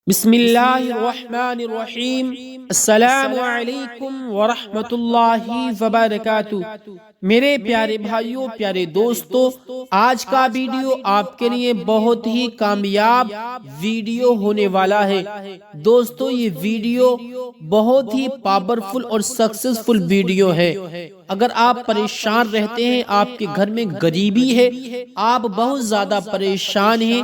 بسم اللہ الرحمن الرحیم۔ السلام علیکم ورحمۃ اللہ وبرکاتہ۔ میرے پیارے بھائیوں، پیارے دوستوں، آج کا ویڈیو آپ کے لیے بہت ہی کامیاب ویڈیو ہونے والا ہے۔ دوستوں، یہ ویڈیو بہت ہی پاورفل اور سکسیسفل ویڈیو ہے۔ اگر آپ پریشان رہتے ہیں، آپ کے گھر میں غریبی ہے، آپ بہت زیادہ پریشان ہیں،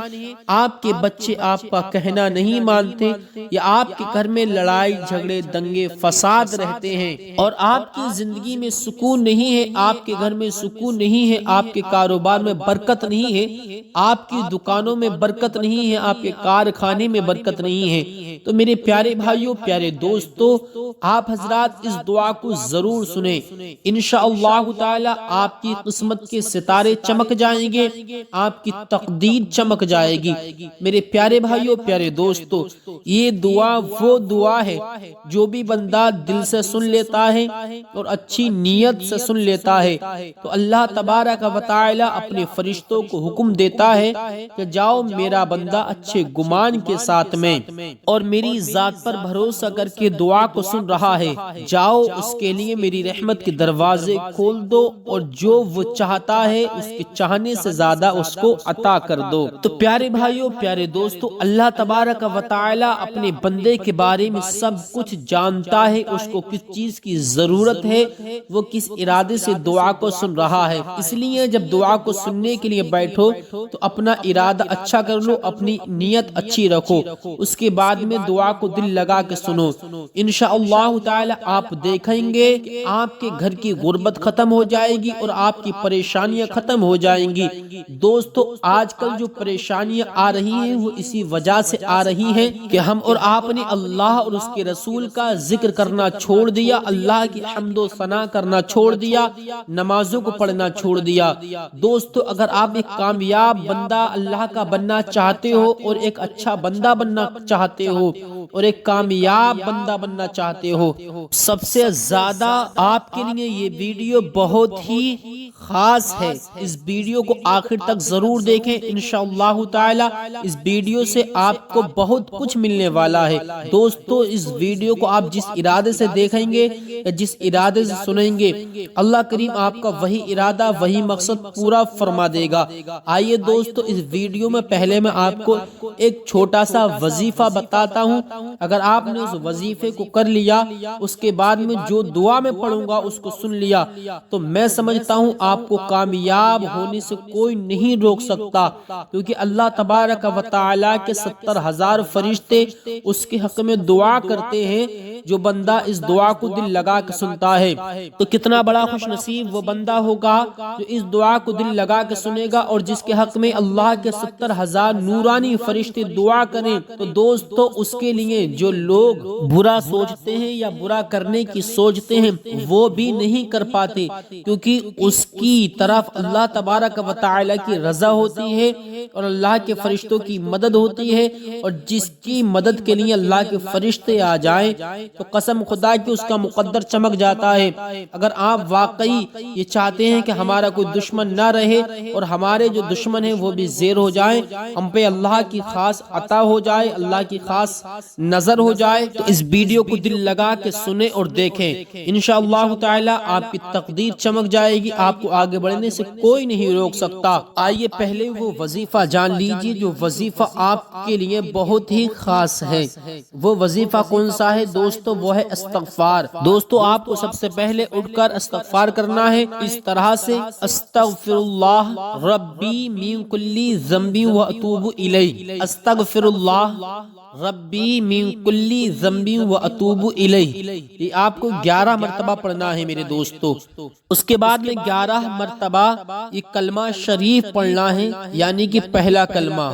آپ کے بچے آپ کا کہنا نہیں مانتے، یا آپ کے گھر میں لڑائی جھگڑے دنگے فساد رہتے ہیں اور آپ کی زندگی میں سکون نہیں ہے، آپ کے گھر میں سکون نہیں ہے، آپ کے کاروبار میں برکت نہیں ہے، آپ کی دکانوں میں برکت نہیں ہے، آپ کے کارخانے میں برکت نہیں ہے، تو میرے پیارے بھائیوں، پیارے دوستوں، آپ حضرات اس دعا کو ضرور سنیں۔ انشاءاللہ تعالی آپ کی قسمت کے ستارے چمک جائیں گے، آپ کی تقدیر چمک جائے گی۔ میرے پیارے بھائیوں، پیارے دوستو، یہ دعا وہ دعا ہے جو بھی بندہ دل سے سن لیتا ہے اور اچھی نیت سے سن لیتا ہے تو اللہ تبارک و تعالی اپنے فرشتوں کو حکم دیتا ہے کہ جاؤ میرا بندہ اچھے گمان کے ساتھ میں اور میری ذات پر بھروسہ کر کے دعا کو سن رہا ہے، جاؤ اس کے لیے میری رحمت کے دروازے کھول دو اور جو وہ چاہتا ہے اس کے چاہنے سے زیادہ اس کو عطا کر دو۔ تو پیارے بھائیوں، پیارے دوستو، اللہ تبارک و تعالی اپنے بندے کے بارے میں سب کچھ جانتا ہے، اس کو کس چیز کی ضرورت ہے، وہ کس ارادے سے دعا کو سن رہا ہے۔ اس لیے جب دعا کو سننے کے لیے بیٹھو تو اپنا ارادہ اچھا کر لو، اپنی نیت اچھی رکھو، اس کے بعد میں دعا کو دل لگا کے سنو۔ انشاءاللہ تعالی آپ دیکھیں گے کہ آپ کے گھر کی غربت ختم ہو جائے گی اور آپ کی پریشانیاں ختم ہو جائیں گی۔ دوستو، آج کل جو پریشانیاں آ رہی ہیں وہ اسی وجہ سے آ رہی ہیں کہ ہم اور آپ نے اللہ اور اس کے رسول کا ذکر کرنا چھوڑ دیا، اللہ کی حمد و ثنا کرنا چھوڑ دیا، نمازوں کو پڑھنا چھوڑ دیا۔ دوستو، اگر آپ ایک کامیاب بندہ اللہ کا بننا چاہتے ہو اور ایک اچھا بندہ بننا چاہتے ہو اور ایک کامیاب بندہ بننا چاہتے ہو، سب سے زیادہ آپ کے لیے یہ ویڈیو بہت ہی خاص ہے۔ اس ویڈیو کو آخر تک ضرور دیکھیں، انشاءاللہ تعالی اس ویڈیو سے آپ کو بہت کچھ ملنے والا ہے۔ دوستو، اس ویڈیو کو آپ جس ارادے سے دیکھیں گے یا جس ارادے سے سنیں گے، اللہ کریم آپ کا وہی ارادہ، وہی مقصد پورا فرما دے گا۔ آئیے دوستو، اس ویڈیو میں پہلے میں آپ کو ایک چھوٹا سا وظیفہ بتاتا ہوں۔ اگر آپ نے اس وظیفے کو کر لیا، اس کے بعد میں جو دعا میں پڑھوں گا اس کو سن لیا، تو میں سمجھتا ہوں آپ کو کامیاب ہونے سے کوئی نہیں روک سکتا، کیونکہ اللہ تبارک و تعالی کے 70,000 فرشتے اس کے حق میں دعا کرتے ہیں۔ جو بندہ اس دعا کو دل لگا کے سنتا ہے تو کتنا بڑا خوش نصیب وہ بندہ ہوگا جو اس دعا کو دل لگا کے سنے گا اور جس کے حق میں اللہ کے 70,000 نورانی فرشتے دعا کریں۔ تو دوستو، اس کے لیے جو لوگ برا سوچتے ہیں یا برا کرنے کی سوچتے ہیں وہ بھی نہیں کر پاتے، کیونکہ اس کی طرف اللہ تبارک و تعالی کی رضا ہوتی ہے اور اللہ کے فرشتوں کی مدد ہوتی ہے، اور جس کی مدد کے لیے اللہ کے فرشتے آ جائیں تو قسم خدا کی اس کا مقدر چمک جاتا ہے۔ اگر آپ واقعی یہ چاہتے ہیں کہ ہمارا کوئی دشمن نہ رہے اور ہمارے جو دشمن ہیں وہ بھی زیر ہو جائیں، ہم پہ اللہ کی خاص عطا ہو جائے، اللہ کی خاص نظر ہو جائے، تو اس ویڈیو کو دل لگا کے سنیں اور دیکھیں۔ انشاءاللہ تعالی آپ کی تقدیر چمک جائے گی، آپ کو آگے بڑھنے سے کوئی نہیں روک سکتا۔ آئیے پہلے وہ وظیفہ جان لیجیے جو وظیفہ آپ کے لیے بہت ہی خاص ہے۔ وہ وظیفہ کون سا ہے دوستو؟ وہ ہے استغفار۔ دوستو، آپ کو سب سے پہلے اٹھ کر استغفار کرنا ہے اس طرح سے: استغفر اللہ ربی من کل ذنب واتوب الیہ، استغفر اللہ ربی من کل ذنب واتوب الیہ۔ یہ آپ کو 11 مرتبہ پڑھنا ہے میرے دوستو۔ اس کے بعد میں 11 مرتبہ یہ کلمہ شریف پڑھنا ہے، یعنی کہ پہلا کلمہ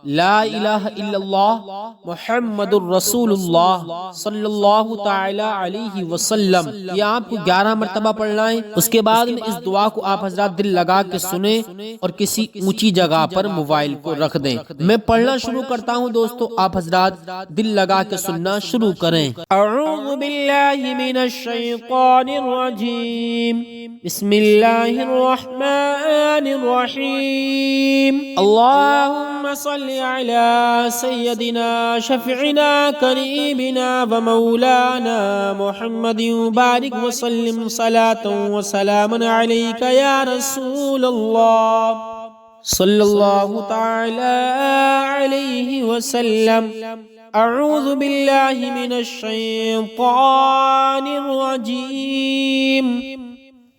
لا الہ الا اللہ محمد الرسول اللہ صلی اللہ تعالی علیہ وسلم، یہ آپ کو 11 مرتبہ پڑھنا ہے۔ اس کے بعد میں اس دعا کو آپ حضرات دل لگا کے سنیں اور کسی اونچی جگہ پر موبائل کو رکھ دیں۔ میں پڑھنا شروع کرتا ہوں دوستو، آپ حضرات دل لگا کے سننا شروع کریں۔ اعوذ باللہ من الشیطان الرجیم، بسم اللہ الرحمن الرحیم، اللہم صل على سيدنا شفيعنا قريبنا ومولانا محمد وبارك وسلم صلاة وسلام عليك يا رسول الله صلى الله تعالى عليه وسلم. أعوذ بالله من الشيطان الرجيم.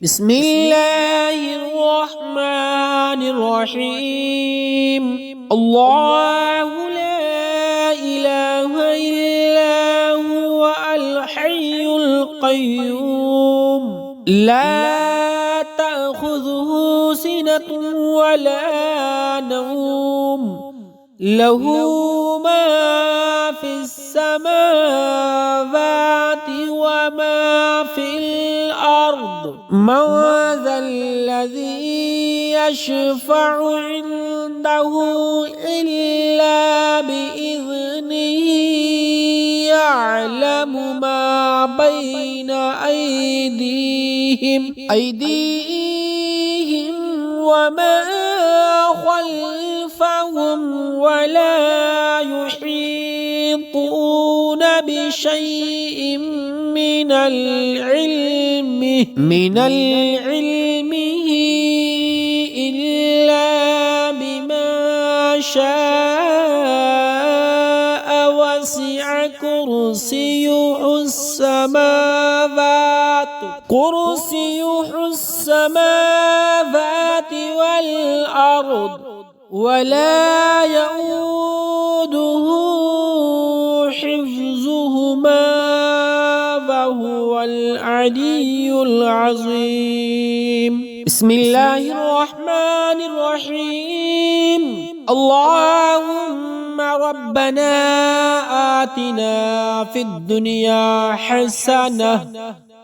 بسم الله الرحمن الرحيم. الله لا إله إلا هو الحي القيوم لا تأخذه سنة ولا نوم له ما في السماوات وما في الأرض. من ذا الذي يشفع عنده إلا بإذنه يعلم ما بين أيديهم وما خلفهم ولا يحيطون بشيء من علمه إلا بما شاء. وسع كرسيه السماوات والأرض ولا يؤوده حفظهما وهو العلي العظيم. بسم الله الرحمن الرحيم. اللهم ربنا آتنا في الدنيا حسنة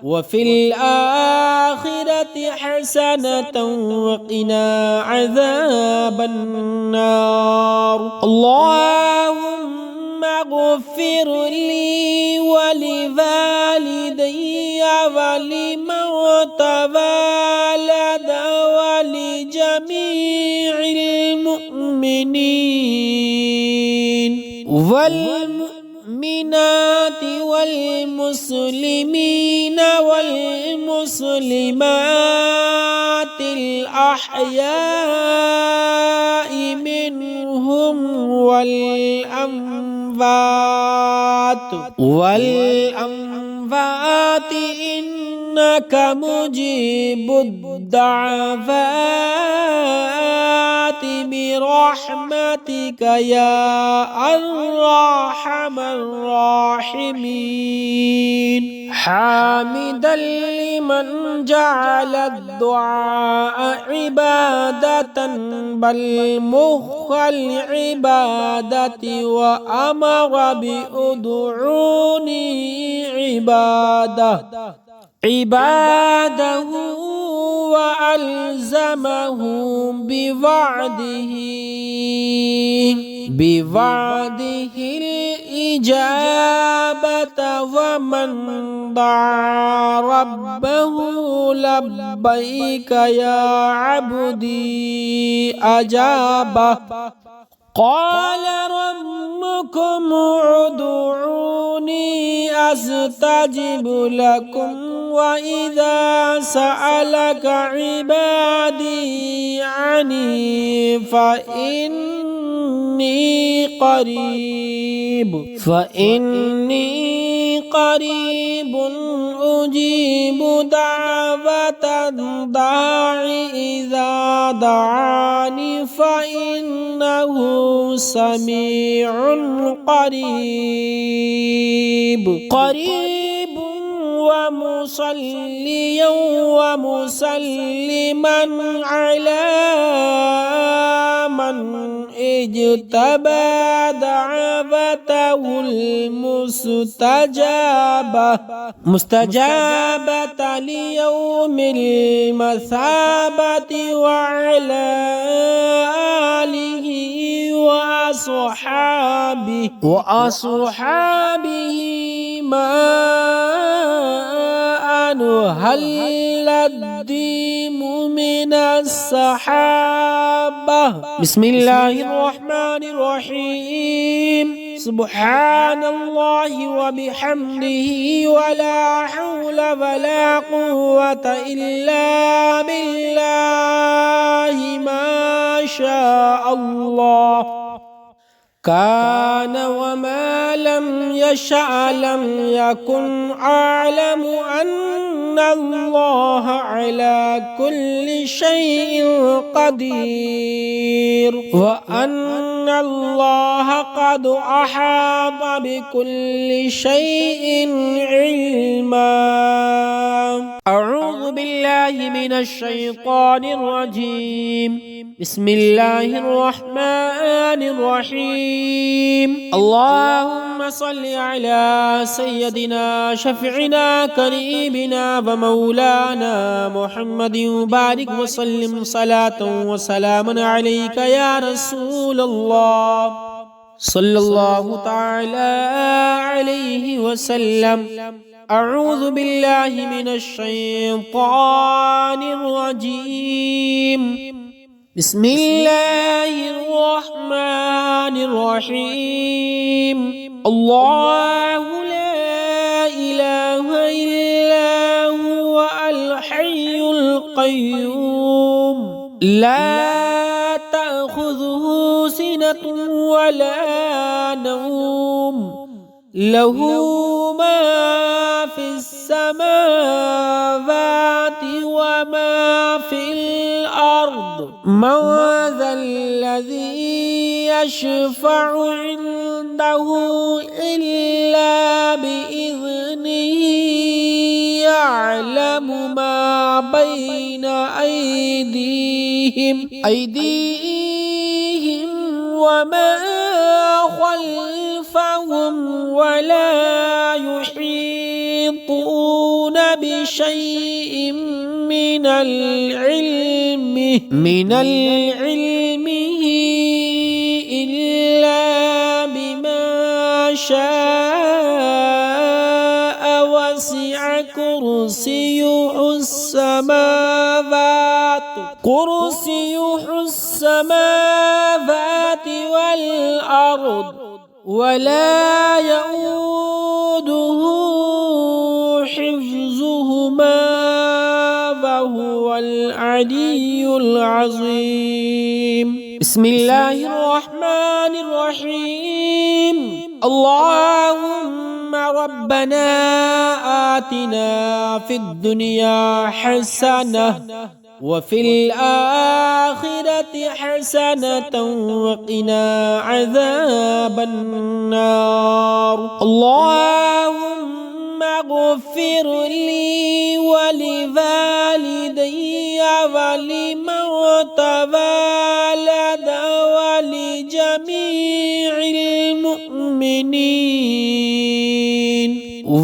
وفي الآخرة حسنة وقنا عذاب النار. اللهم اغفر لي ولوالدي ولمن تولد ولجميع المؤمنين والمؤمنات والمسلمين والمسلمات الأحياء منهم والأموات إنك مجيب الدعوات برحمتك يا أرحم الراحمين. حامدا لمن جعل الدعاء عبادة بل مخ العبادة وأمر بأدعوني عباده وألزمه بوعده الإجابة. ومن دعا ربه لبيك يا عبدي أجابه. قال ربكم ادعوني أستجب لكم وإذا سألك عبادي عني فإني قريب أجيب دعوة الداع إذا دعاني فإنه سميع قريب ومصليا ومسلما على من اجتبى دعوته المستجابة ليوم المثابة وعلى آله وأصحابه ما أنهل الدين من من السحابة. بسم الله الرحمن الرحيم. سبحان الله وبحمده ولا حول ولا قوة إلا بالله ما شاء الله كان وما لم يشأ لم يكن. أعلم أن الله على كل شيء قدير وأن الله قد أحاط بكل شيء علما. أعوذ بالله من الشيطان الرجيم. بسم الله الرحمن الرحيم. اللهم صل على سيدنا شفيعنا قريبنا ومولانا محمد وبارك وسلم صلاة وسلاما عليك يا رسول الله صلى الله تعالى عليه وسلم. أعوذ بالله من الشيطان الرجيم. بسم الله الرحمن الرحيم. الله لا إله إلا هو الحي القيوم لا تأخذه سنة ولا نوم له ما في السماوات وما في الأرض. من ذا الذي يشفع عنده إلا بإذنه يعلم ما بين أيديهم وما خلفهم ولا يحيطون بشيء من علمه إلا بما شاء. وسع كرسيه السماوات والأرض ولا يؤوده حفظهما وهو العلي العظيم. بسم الله الرحمن الرحيم. اللهم ربنا آتنا في الدنيا حسنة وفي الآخرة حسنة وقنا عذاب النار. اللهم اغفر لي ولوالدي ولمن تولد ولجميع المؤمنين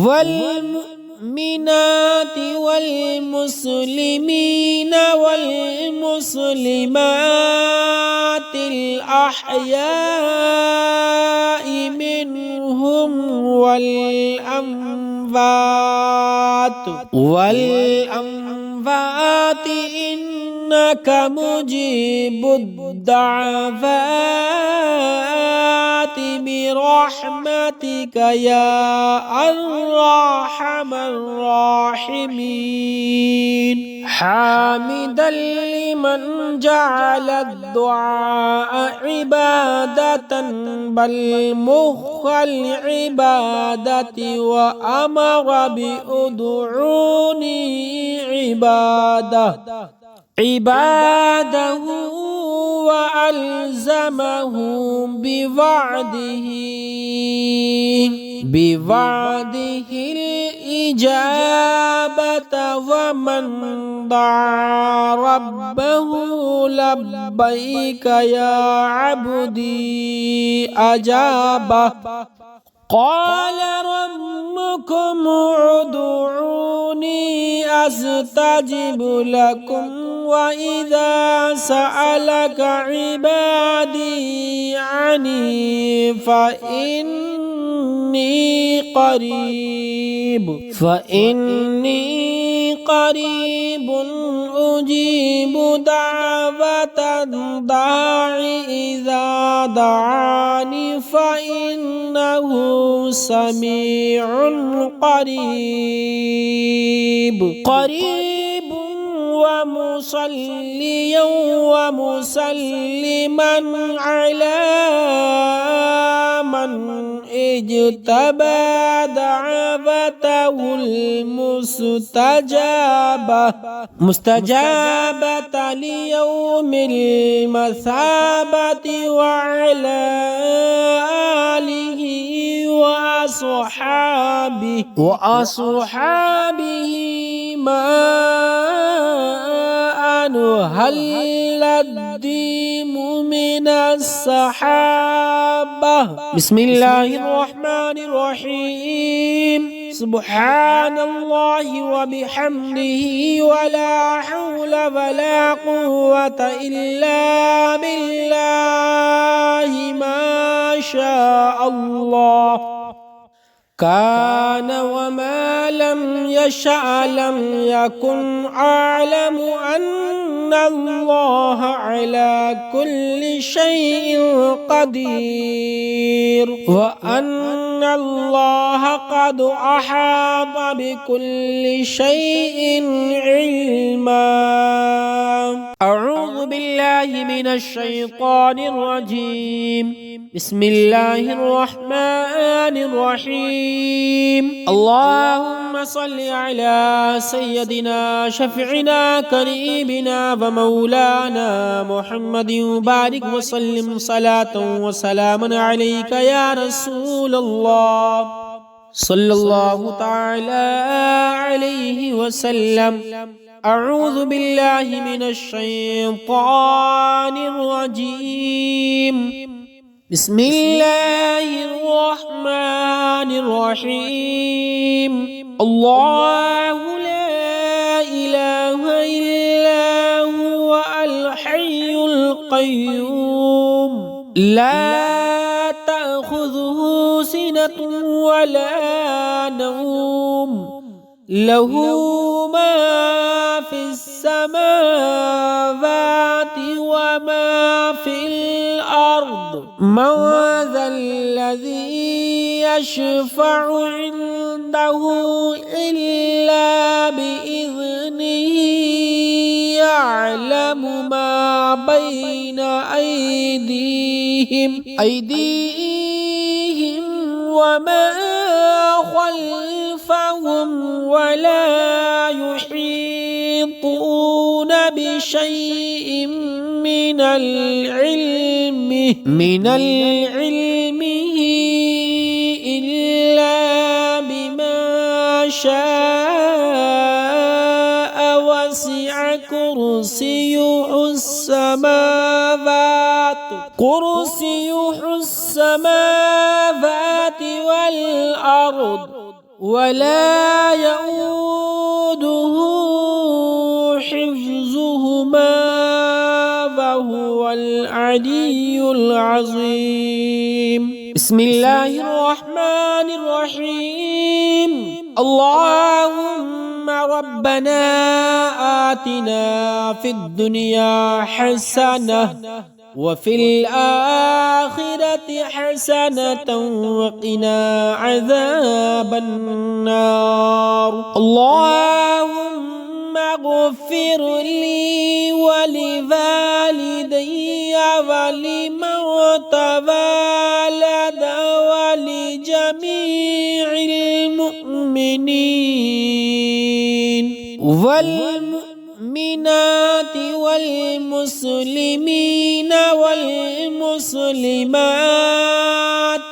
والمؤمنات والمسلمين والمسلمات الأحياء منهم والأموات إنك مجيب الدعوات برحمتك يا أرحم الراحمين. حامدا لمن جعل الدعاء عبادة بل مخ العبادة وأمر بأدعوني عباده وألزمه بوعده الإجابة. ومن دعا ربه لبيك يا عبدي أجابه. قال ربكم ادعوني أستجب لكم وإذا سألك عبادي عني فإني قريب مجيب دعوة الداع إذا دعاني فإنه سميع قريب ومصليا ومسلما على من اجتبى دعوته مستجابة ليوم المثابة وعلى آله وأصحابه ما أنهل الديم من الصحابة. بسم الله الرحمن الرحيم. سبحان الله وبحمده ولا حول ولا قوة إلا بالله ما شاء الله كان وما لم يشأ لم يكن. أعلم أن الله على كل شيء قدير وأن الله قد أحاط بكل شيء علما. أعوذ بالله من الشيطان الرجيم. بسم الله الرحمن الرحيم. اللهم صل على سيدنا شفيعنا قريبنا ومولانا محمد وبارك وسلم صلاة وسلاما عليك يا رسول الله صلى الله تعالى عليه وسلم. أعوذ بالله من الشيطان الرجيم. بسم الله الرحمن الرحيم. الله لا إله إلا هو الحي القيوم لا تأخذه سنة ولا نوم له ما في السماوات وما في الأرض. من ذا الذي يشفع عنده إلا بإذنه يعلم ما بين أيديهم وما خلفهم ولا يحيطون بشيء من علمه إلا بما شاء. وسع كرسيه السماوات والأرض ولا يؤوده حفظهما وهو العلي العظيم. بسم الله الرحمن الرحيم. اللهم ربنا آتنا في الدنيا حسنة وفي الآخرة حسنة وقنا عذاب النار. اللهم اغفر لي ولوالدي ولمن تولد ولجميع المؤمنين والمؤمنات والمسلمين والمسلمات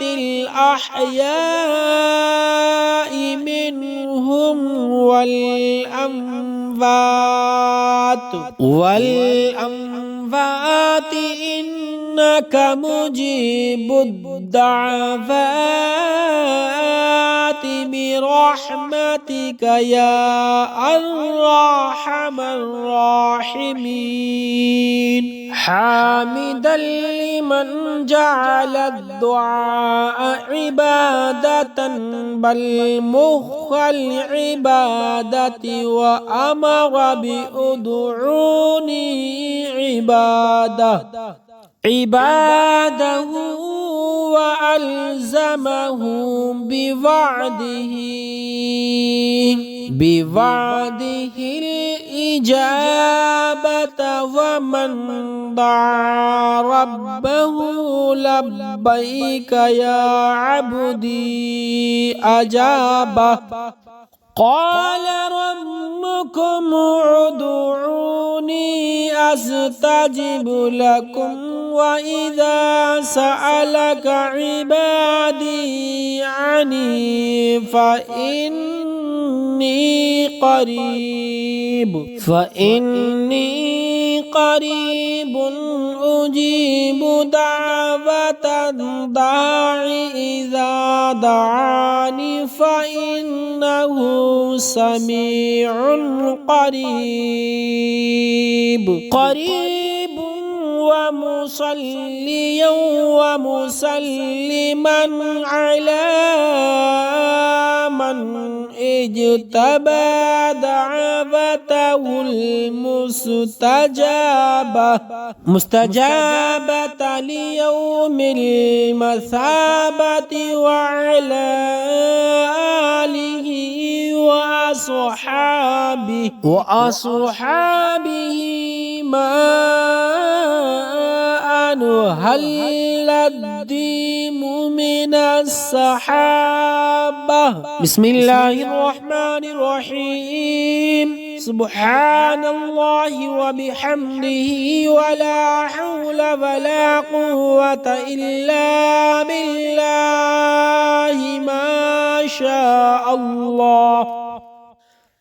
الأحياء منهم والأموات إنك مجيب الدعوات برحمتك يا أرحم الراحمين. حامدا من جعل الدعاء عبادة بل مخ العبادة وأمر بأدعوني عباده وألزمه بوعده الإجابة ومن دعا ربه لبيك يا عبدي أجابه قال ربكم ادعوني أستجب لكم وإذا سألك عبادي عني فإني قريب أجيب دعوة الداع إذا دعاني فإنه سميع قريب ومصليا ومسلما على من اجتبى دعوته المستجابة ليوم المثابة وعلى آله وأصحابه ما أنهل الدين من الصحابة. بسم الله الرحمن الرحيم. سبحان الله وبحمده ولا حول ولا قوة إلا بالله ما شاء الله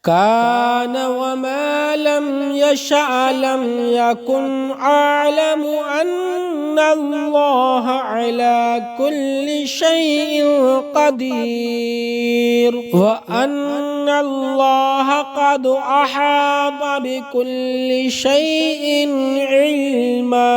كان وما لم يشأ لم يكن. أعلم أن الله على كل شيء قدير وأن الله قد أحاط بكل شيء علما.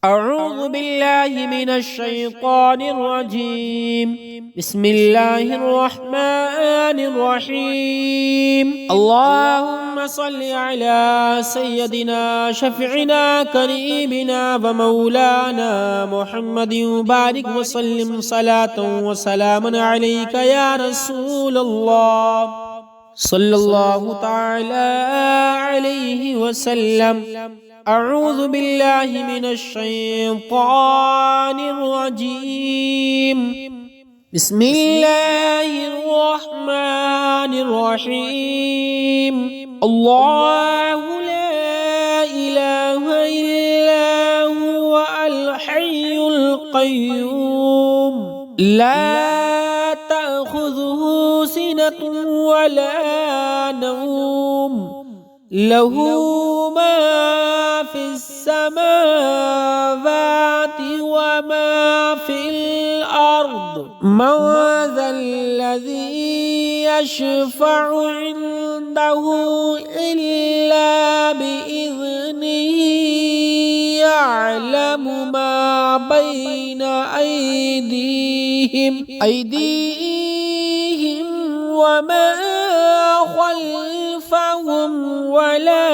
أعوذ بالله من الشيطان الرجيم. بسم الله الرحمن الرحيم. اللهم صل على سيدنا شفيعنا قريبنا ومولانا محمد وبارك وسلم صلاة وسلاما عليك يا رسول الله صلى الله تعالى عليه وسلم. أعوذ بالله من الشيطان الرجيم. بسم الله الرحمن الرحيم. الله لا إله إلا هو الحي القيوم لا تأخذه سنة ولا نوم له ما في السماوات وما في الأرض. من ذا الذي يشفع عنده إلا بإذنه يعلم ما بين أيديهم وما خلفهم ولا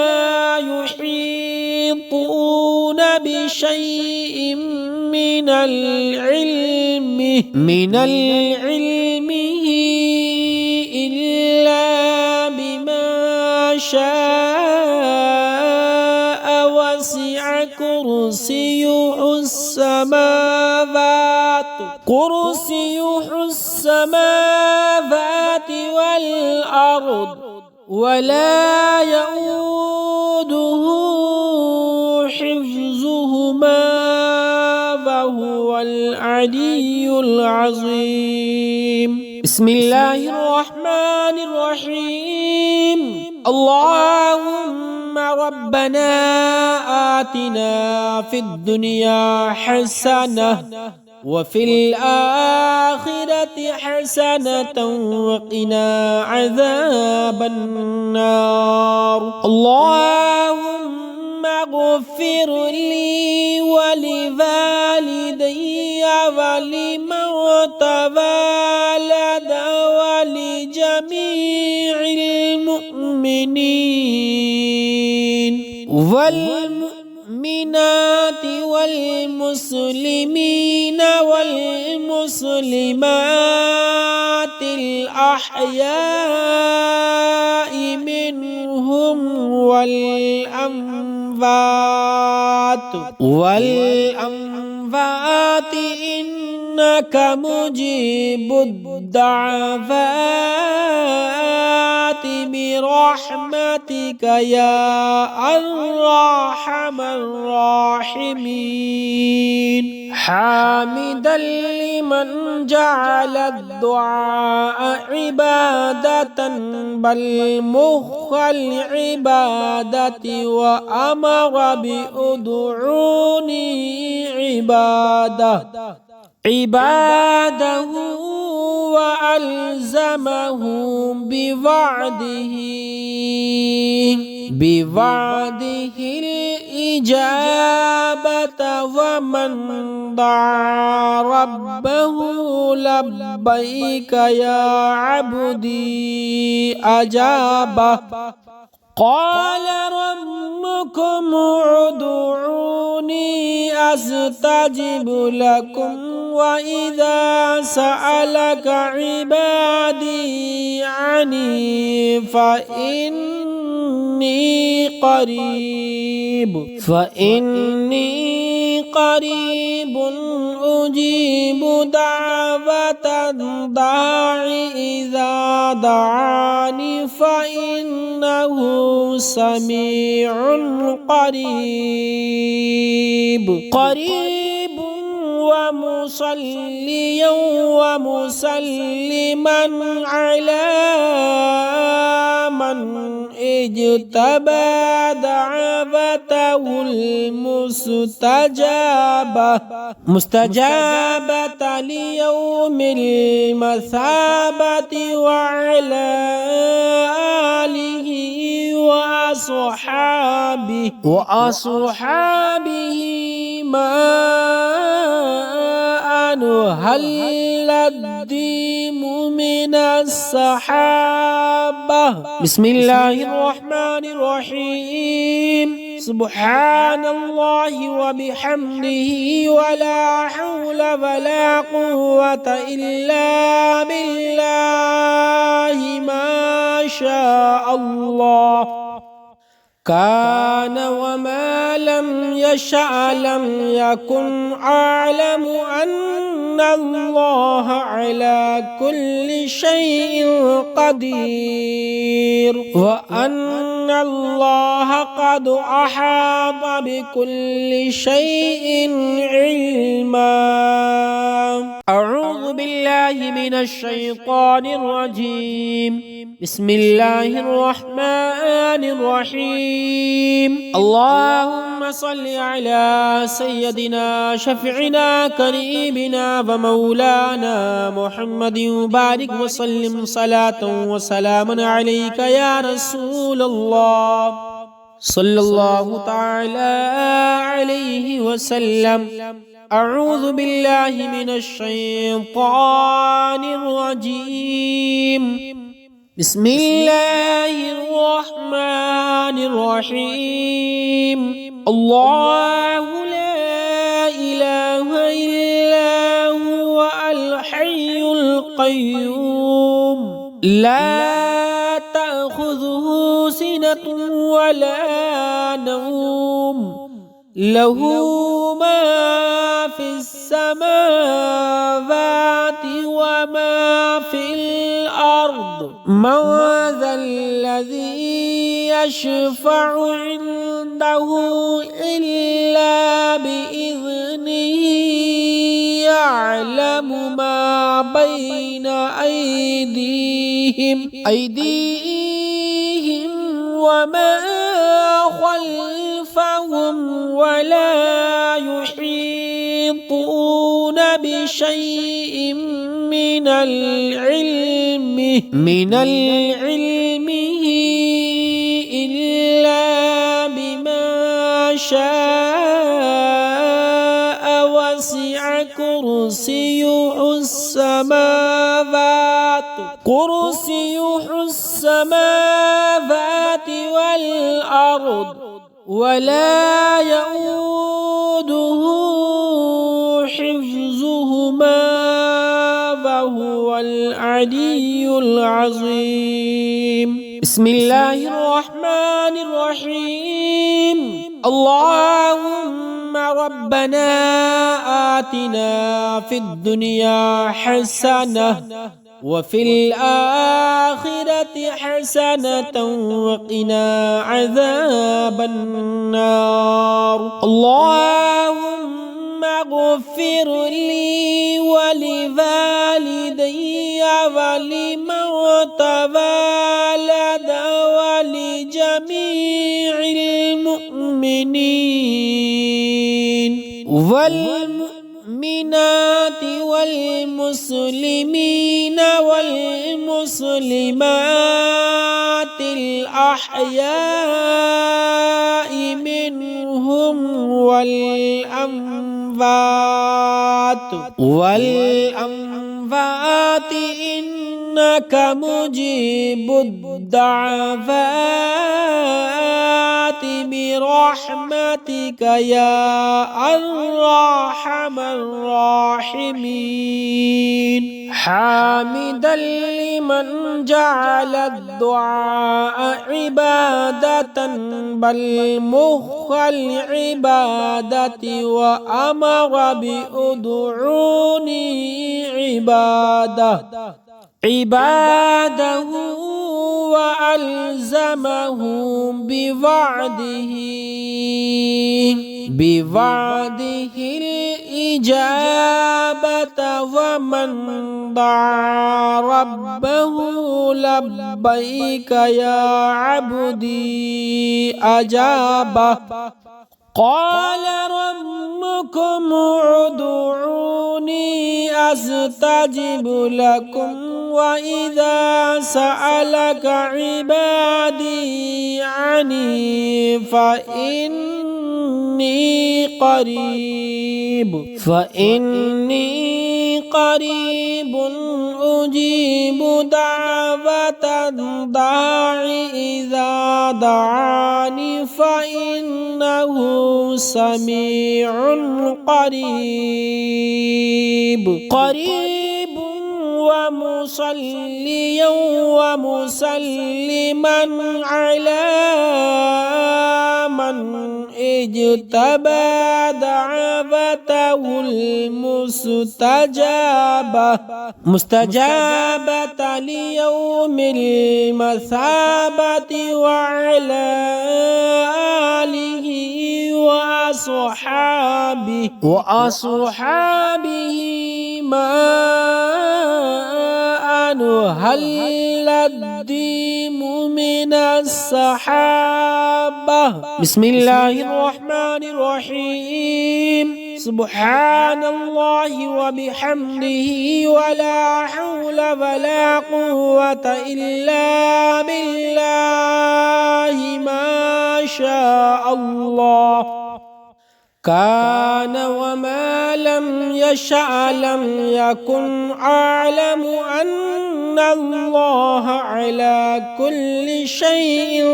يحيطون بشيء من علمه إلا بما شاء وسع كرسيه السماوات والأرض ولا يؤوده حفظهما وهو العلي العظيم. بسم الله الرحمن الرحيم. اللهم ربنا آتنا في الدنيا حسنة وفي الآخرة حسنة وقنا عذاب النار. اللهم اغفر لي والمؤمنين والمؤمنات والمسلمين والمسلمات الأحياء منهم والأموات إنك مجيب الدعوات برحمتك يا أرحم الراحمين حامدا لمن جعل الدعاء عبادة بل مخ العبادة وأمر بأدعوني عباده وألزمه بوعده الإجابة ومن دعا ربه لبيك يا عبدي أجابه قال ربكم ادعوني أستجب لكم وإذا سألك عبادي عني فإني قريب أجيب دعوة الداع إذا دعاني فإنه سميع قريب ومصليا ومسلما على من اجتبى دعوته المستجابة ليوم المثابة وعلى آله وأصحابه ما أنهل الدين من الصحابة بسم الله الرحمن الرحيم سبحان الله وبحمده ولا حول ولا قوة إلا بالله ما شاء الله كان وما لم يشأ لم يكن أعلم أن الله على كل شيء قدير وأن الله قد أحاط بكل شيء علما أعوذ بالله من الشيطان الرجيم بسم الله الرحمن الرحيم اللهم صل على سيدنا شفيعنا قريبنا ومولانا محمد وبارك وسلم صلاة وسلاما عليك يا رسول الله صلى الله تعالى عليه وسلم أعوذ بالله من الشيطان الرجيم بسم الله الرحمن الرحيم الله لا إله إلا هو الحي القيوم لا تأخذه سنة ولا نوم له ما في السماوات وما في الأرض من ذا الذي يشفع عنده إلا بإذنه يعلم ما بين أيديهم وما خلفهم ولا يحيطون بشيء من علمه إلا بما شاء وسع كرسيه السماوات كرسيه السماوات والأرض ولا يؤوده حفظهما وهو العلي العظيم. بسم الله الرحمن الرحيم. اللهم ربنا آتنا في الدنيا حسنة وفي الآخرة حسنة وقنا عذاب النار. اللهم اغفر لي ولوالدي ولمن تولد ولجميع المؤمنين والمؤمنات والمسلمين والمسلمات الأحياء منهم والأموات إنك مجيب الدعوات برحمتك يا أرحم الراحمين. حامدا لمن جعل الدعاء عبادة بل مخ العبادة وأمر بأدعوني عباده وألزمه بوعده الإجابة ومن دعا ربه لبيك يا عبدي أجابه. قال ربكم ادعوني أستجب لكم وإذا سألك عبادي عني فإني قريب أجيب دعوة الداع إذا دعاني فإنه سميع قريب ومصليا ومسلما على من اجتبى دعوته المستجابة ليوم المثابة وعلى آله وأصحابه ما أنهل الدين من الصحابة. بسم الله الرحمن الرحيم. سبحان الله وبحمده ولا حول ولا قوة إلا بالله ما شاء الله كان وما لم يشأ لم يكن. أعلم أن الله على كل شيء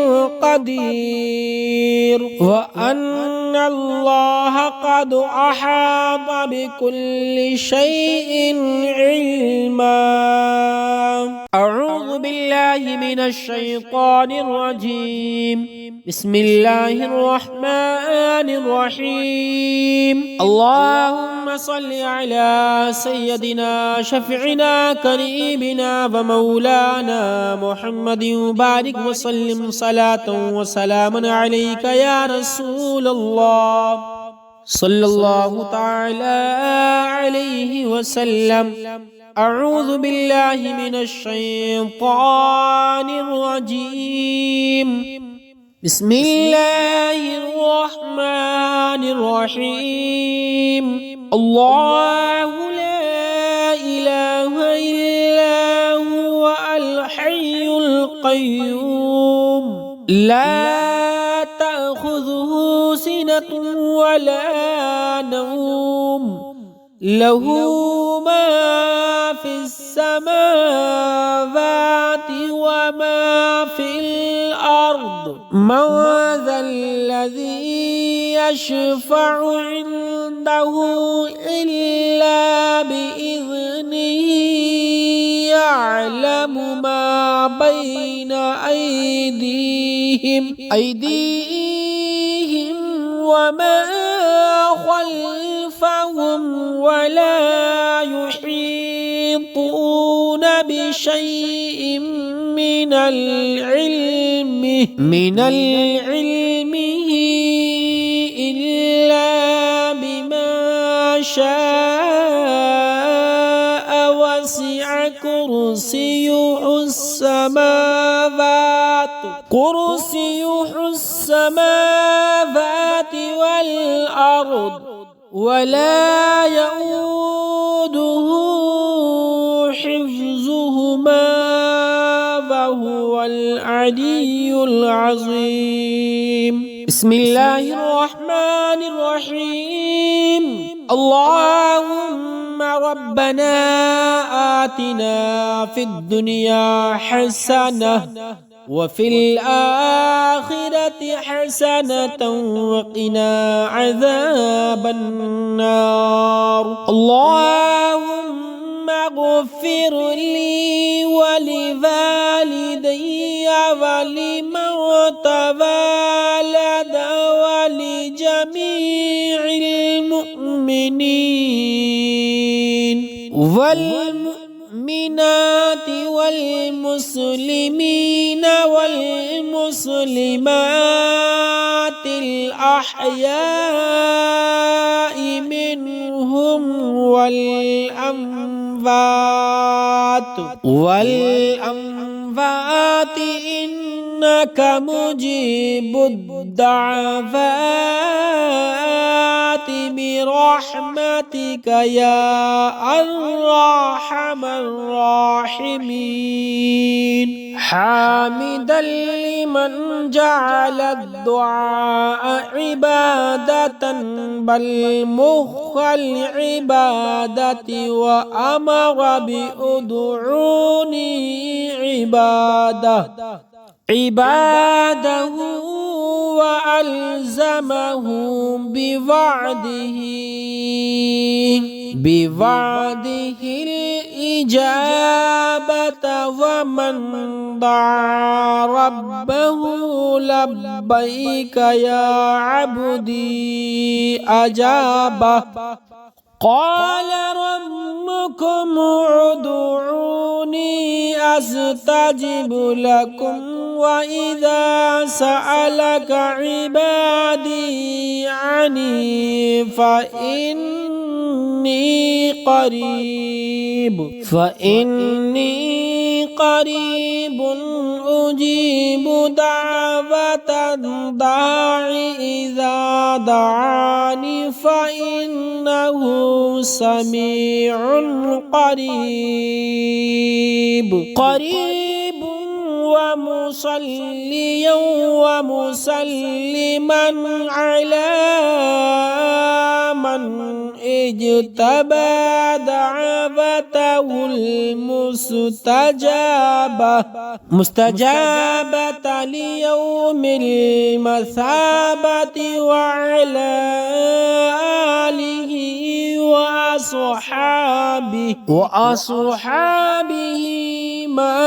قدير وأن الله قد أحاط بكل شيء علما. أعوذ بالله من الشيطان الرجيم. بسم الله الرحمن الرحيم. اللهم صل على سيدنا شفيعنا قريبنا ومولانا محمد وبارك وسلم صلاة وسلاما عليك يا رسول الله صلى الله تعالى عليه وسلم. أعوذ بالله من الشيطان الرجيم. بسم الله الرحمن الرحيم. الله لا إله إلا هو الحي القيوم لا تأخذه سنة ولا نوم له ما في السماء السماوات وما في الأرض من ذا الذي يشفع عنده إلا بإذنه يعلم ما بين أيديهم وما خلفهم ولا يحيطون بشيء من علمه إلا بما شاء وسع كرسيه السماوات والأرض ولا يؤوده حفظهما وهو العلي العظيم. بسم الله الرحمن الرحيم. اللهم ربنا آتنا في الدنيا حسنة وفي الآخرة حسنة وقنا عذاب النار. اللهم اغفر لي ولوالدي ولمن تولد ولجميع المؤمنين والمؤمنات والمسلمين والمسلمات الأحياء منهم والأموات إنك مجيب الدعوات برحمتك يا أرحم الراحمين. حامدا لمن جعل الدعاء عبادة بل مخ العبادة وأمر بأدعوني عباده وألزمه بوعده الإجابة ومن دعا ربه لبيك يا عبدي أجابه. قال ربكم ادعوني أستجب لكم وإذا سألك عبادي عني فإني قريب أجيب دعوة الداع إذا دعاني فإنه سميع قريب ومصليا ومسلما على من اجتبى دعوته المستجابة ليوم المثابة وعلى آله وأصحابه ما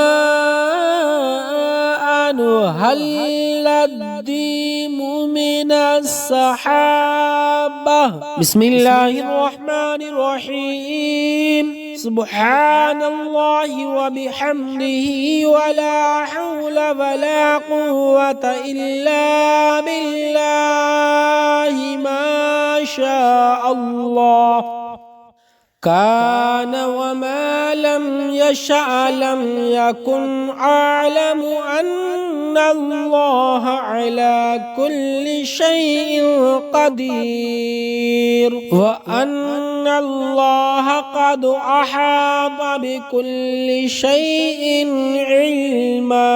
أنهل الدين من الصحابة. بسم الله الرحمن الرحيم. سبحان الله وبحمده ولا حول ولا قوة إلا بالله ما شاء الله كان وما لم يشأ لم يكن. أعلم أن الله على كل شيء قدير وأن الله قد أحاط بكل شيء علما.